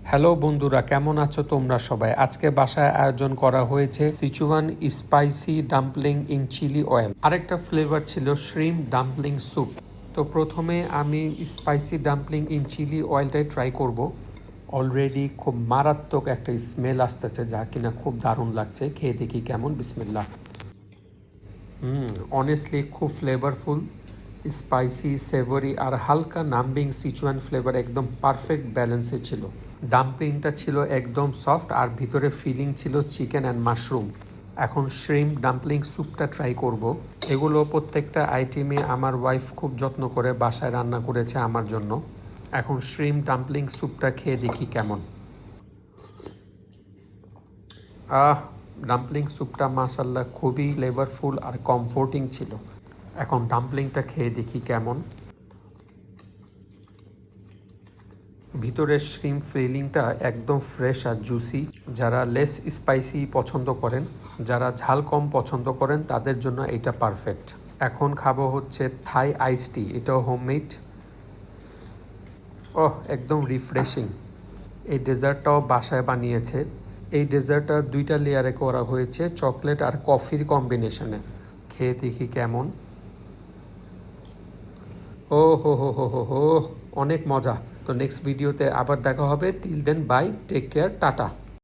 Hello বন্ধুরা, কেমন আছো তোমরা সবাই? আজকে বাসায় আয়োজন করা হয়েছে Sichuan spicy dumpling in chili oil. আরেকটা ফ্লেভার ছিল শ্রিম ডাম্পলিং স্যুপ। তো প্রথমে আমি স্পাইসি ডাম্পলিং ইন চিলি অয়েলটাই ট্রাই করব। অলরেডি খুব মারাত্মক একটা স্মেল আসতেছে, যা কিনা খুব দারুণ লাগছে। খেয়ে দেখি কেমন। বিসমিল্লাহ। অনেস্টলি খুব ফ্লেভারফুল, স্পাইসি, সেভারি আর হালকা নাম্বিং সিচুয়ান ফ্লেভার একদম পারফেক্ট ব্যালেন্সে ছিল। ডাম্পলিংটা ছিল একদম সফট আর ভিতরে ফিলিং ছিল চিকেন অ্যান্ড মাশরুম। এখন শ্রিম্প ডাম্পলিং স্যুপটা ট্রাই করব। এগুলো প্রত্যেকটা আইটেমে আমার ওয়াইফ খুব যত্ন করে বাসায় রান্না করেছে আমার জন্য। এখন শ্রিম্প ডাম্পলিং স্যুপটা খেয়ে দেখি কেমন। ডাম্পলিং স্যুপটা মাশাল্লাহ খুবই ফ্লেভারফুল আর কমফোর্টিং ছিল। এখন ডাম্পলিংটা খেয়ে দেখি কেমন। ভিতরের শ্রিম্প ফিলিংটা একদম ফ্রেশ আর জুসি। যারা লেস স্পাইসি পছন্দ করেন, যারা ঝাল কম পছন্দ করেন, তাদের জন্য এটা পারফেক্ট। এখন খাবো হচ্ছে থাই আইস টি, এটাও হোমমেড। একদম রিফ্রেশিং। এই ডেজার্টটাও বাসায় বানিয়েছে। এই ডেজার্টটা 2টা লেয়ারে করা হয়েছে, চকলেট আর কফির কম্বিনেশনে। খেয়ে দেখি কেমন। ও হো হো হো হো হো, অনেক মজা। তো নেক্সট ভিডিওতে আবার দেখা হবে। Till then bye, take care, tata.